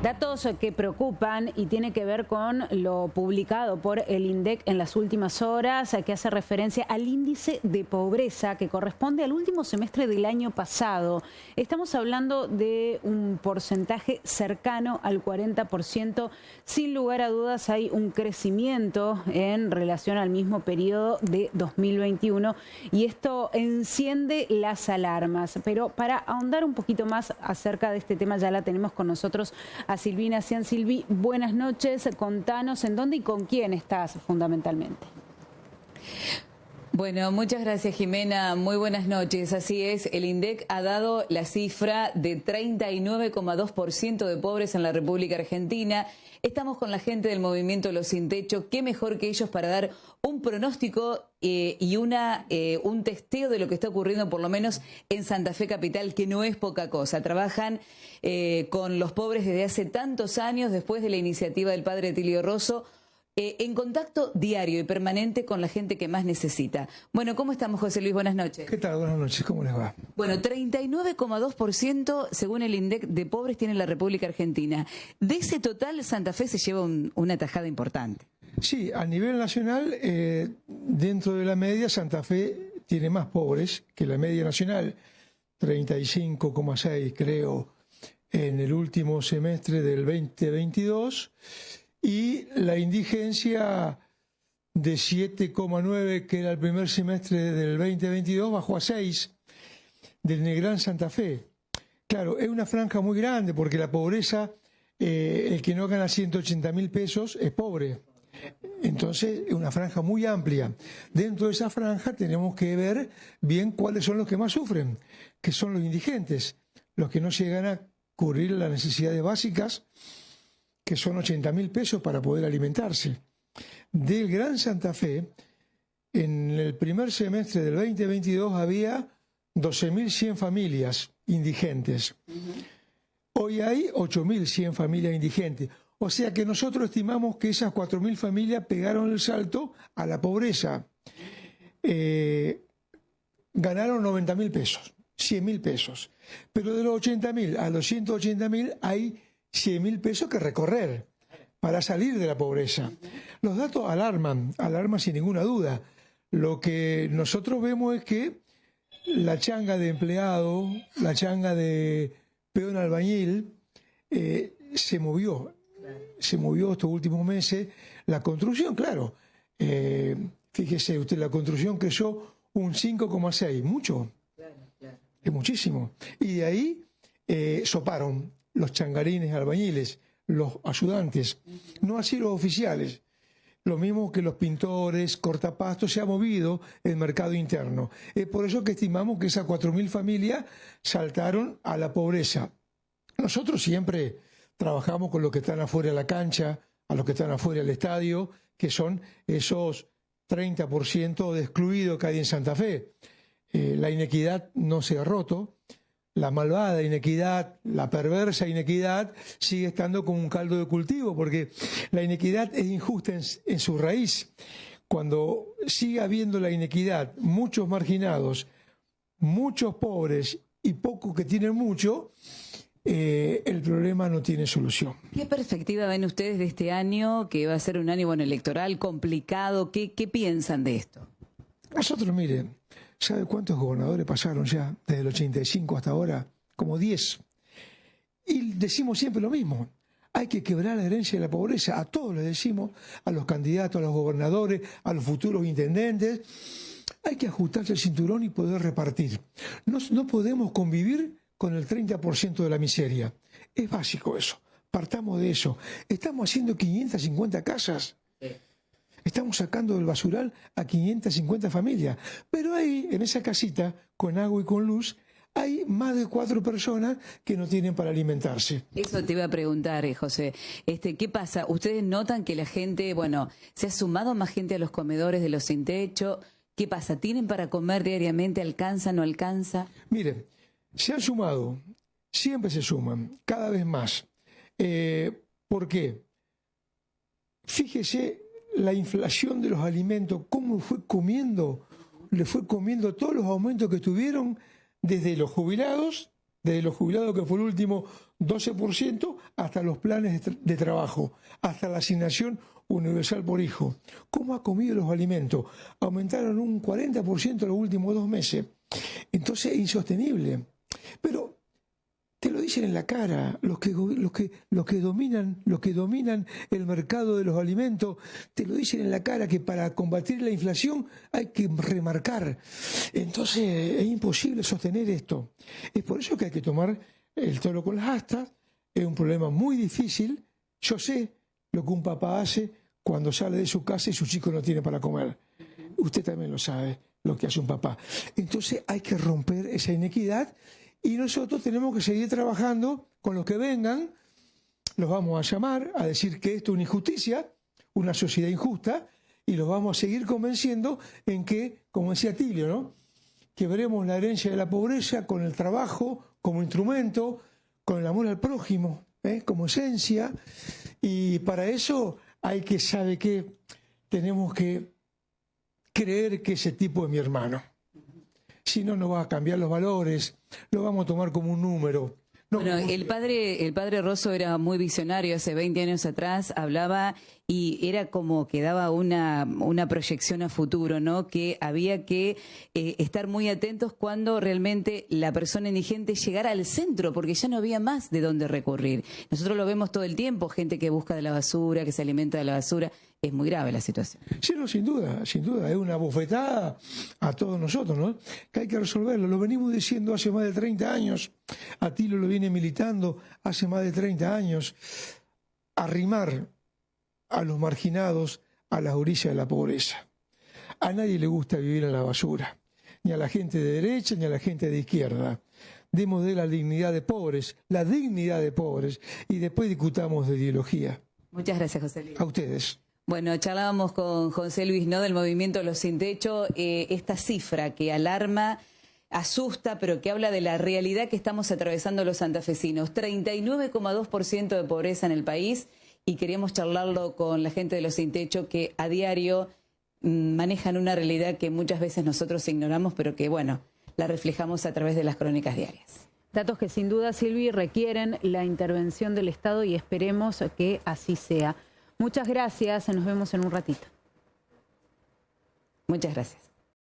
Datos que preocupan y tiene que ver con lo publicado por el INDEC en las últimas horas, que hace referencia al índice de pobreza que corresponde al último semestre del año pasado. Estamos hablando de un porcentaje cercano al 40%. Sin lugar a dudas hay un crecimiento en relación al mismo periodo de 2021 y esto enciende las alarmas. Pero para ahondar un poquito más acerca de este tema ya la tenemos con nosotros a Silvina Cian. Silvi, buenas noches. Contanos en dónde y con quién estás fundamentalmente. Bueno, muchas gracias, Jimena. Muy buenas noches. Así es, el INDEC ha dado la cifra de 39,2% de pobres en la República Argentina. Estamos con la gente del movimiento Los Sin Techo. Qué mejor que ellos para dar un pronóstico y un testeo de lo que está ocurriendo, por lo menos en Santa Fe Capital, que no es poca cosa. Trabajan con los pobres desde hace tantos años, después de la iniciativa del padre Tilio Rosso, en contacto diario y permanente con la gente que más necesita. Bueno, ¿cómo estamos, José Luis? Buenas noches. ¿Qué tal? Buenas noches. ¿Cómo les va? Bueno, 39,2% según el INDEC de pobres tiene la República Argentina. De ese total, Santa Fe se lleva una tajada importante. Sí, a nivel nacional, dentro de la media, Santa Fe tiene más pobres que la media nacional. 35,6 creo en el último semestre del 2022. Y la indigencia de 7,9, que era el primer semestre del 2022, bajó a 6 del Gran Santa Fe. Claro, es una franja muy grande porque la pobreza, el que no gana 180.000 pesos es pobre. Entonces, es una franja muy amplia. Dentro de esa franja tenemos que ver bien cuáles son los que más sufren, que son los indigentes, los que no llegan a cubrir las necesidades básicas, que son 80.000 pesos para poder alimentarse. Del Gran Santa Fe, en el primer semestre del 2022 había 12.100 familias indigentes. Hoy hay 8.100 familias indigentes. O sea que nosotros estimamos que esas 4.000 familias pegaron el salto a la pobreza. Ganaron 90.000 pesos, 100.000 pesos. Pero de los 80.000 a los 180.000 hay 100.000 pesos que recorrer para salir de la pobreza. Los datos alarman sin ninguna duda. Lo que nosotros vemos es que la changa de empleado, la changa de peón albañil, se movió estos últimos meses. La construcción, claro, fíjese usted, la construcción creció un 5,6, mucho, es muchísimo. Y de ahí soparon los changarines albañiles, los ayudantes, no así los oficiales. Lo mismo que los pintores, cortapastos, se ha movido el mercado interno. Es por eso que estimamos que esas 4.000 familias saltaron a la pobreza. Nosotros siempre trabajamos con los que están afuera de la cancha, a los que están afuera del estadio, que son esos 30% de excluidos que hay en Santa Fe. La inequidad no se ha roto. La malvada inequidad, la perversa inequidad sigue estando como un caldo de cultivo, porque la inequidad es injusta en su raíz. Cuando sigue habiendo la inequidad, muchos marginados, muchos pobres y pocos que tienen mucho, el problema no tiene solución. ¿Qué perspectiva ven ustedes de este año, que va a ser un año electoral complicado? ¿Qué piensan de esto? Nosotros, miren, ¿sabe cuántos gobernadores pasaron ya desde el 85 hasta ahora? Como 10. Y decimos siempre lo mismo. Hay que quebrar la herencia de la pobreza. A todos les decimos, a los candidatos, a los gobernadores, a los futuros intendentes. Hay que ajustarse el cinturón y poder repartir. No podemos convivir con el 30% de la miseria. Es básico eso. Partamos de eso. Estamos haciendo 550 casas. Estamos sacando del basural a 550 familias. Pero ahí, en esa casita, con agua y con luz, hay más de 4 personas que no tienen para alimentarse. Eso te iba a preguntar, José. ¿Qué pasa? ¿Ustedes notan que la gente, se ha sumado más gente a los comedores de Los Sin Techo? ¿Qué pasa? ¿Tienen para comer diariamente? ¿Alcanza, no alcanza? Miren, se han sumado. Siempre se suman. Cada vez más. ¿Por qué? Fíjese la inflación de los alimentos, cómo le fue comiendo todos los aumentos que tuvieron desde los jubilados que fue el último 12% hasta los planes de trabajo, hasta la asignación universal por hijo. ¿Cómo ha comido los alimentos? Aumentaron un 40% en los últimos 2 meses. Entonces es insostenible. Pero te lo dicen en la cara, los que dominan el mercado de los alimentos, te lo dicen en la cara que para combatir la inflación hay que remarcar. Entonces es imposible sostener esto. Es por eso que hay que tomar el toro con las astas. Es un problema muy difícil. Yo sé lo que un papá hace cuando sale de su casa y su chico no tiene para comer. Usted también lo sabe, lo que hace un papá. Entonces hay que romper esa inequidad y nosotros tenemos que seguir trabajando con los que vengan. Los vamos a llamar a decir que esto es una injusticia, una sociedad injusta, y los vamos a seguir convenciendo en que, como decía Tilio, ¿no?, que veremos la herencia de la pobreza con el trabajo como instrumento, con el amor al prójimo, como esencia, y para eso hay que saber que tenemos que creer que ese tipo es mi hermano. Si no, no va a cambiar los valores, lo vamos a tomar como un número. No, bueno, el padre Rosso era muy visionario, hace 20 años atrás hablaba y era como que daba una proyección a futuro, ¿no? Que había que estar muy atentos cuando realmente la persona indigente llegara al centro, porque ya no había más de dónde recurrir. Nosotros lo vemos todo el tiempo, gente que busca de la basura, que se alimenta de la basura. Es muy grave la situación. Sí, no, sin duda, es una bofetada a todos nosotros, ¿no? Que hay que resolverlo. Lo venimos diciendo hace más de 30 años. Atilo lo viene militando hace más de 30 años. Arrimar a los marginados a las orillas de la pobreza. A nadie le gusta vivir en la basura, ni a la gente de derecha ni a la gente de izquierda. Demos de la dignidad de pobres, y después discutamos de ideología. Muchas gracias, José Luis. A ustedes. Bueno, charlábamos con José Luis, ¿no?, del movimiento Los Sin Techo, esta cifra que alarma, asusta, pero que habla de la realidad que estamos atravesando los santafesinos. 39,2% de pobreza en el país, y queríamos charlarlo con la gente de Los Sin Techo, que a diario manejan una realidad que muchas veces nosotros ignoramos, pero que, bueno, la reflejamos a través de las crónicas diarias. Datos que sin duda, Silvi, requieren la intervención del Estado y esperemos que así sea. Muchas gracias, nos vemos en un ratito. Muchas gracias.